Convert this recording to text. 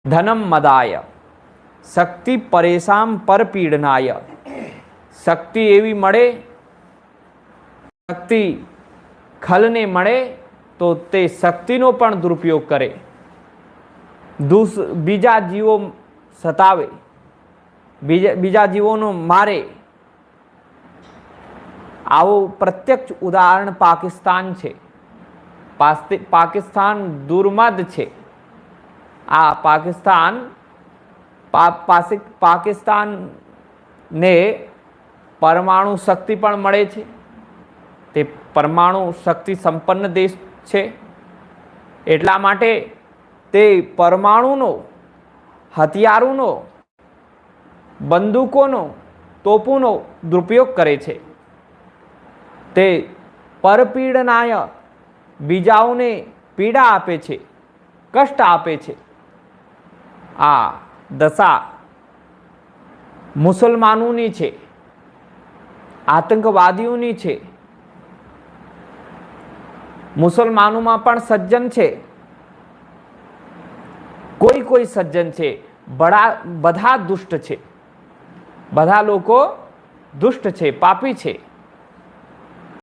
ધનમ મદાય શક્તિ પરેશાન પરપીડનાય. શક્તિ એવી મળે, શક્તિ ખલને મળે તો તે શક્તિનો પણ દુરુપયોગ કરે, બીજા જીવો સતાવે, બીજા જીવોનો મારે. આવું પ્રત્યક્ષ ઉદાહરણ પાકિસ્તાન છે. પાકિસ્તાન દુર્મદ છે. આ પાકિસ્તાનને પરમાણુ શક્તિ પણ મળે છે. તે પરમાણુ શક્તિ સંપન્ન દેશ છે. એટલા માટે તે પરમાણુનો, હથિયારોનો, બંદૂકોનો, તોપોનો દુરુપયોગ કરે છે. તે પરપીડનાય બીજાઓને પીડા આપે છે, કષ્ટ આપે છે. આ દશા મુસલમાનોની છે, આતંકવાદીઓની છે. મુસલમાનોમાં પણ સજ્જન છે, કોઈ સજ્જન છે, બધા દુષ્ટ છે. બધા લોકો દુષ્ટ છે, પાપી છે.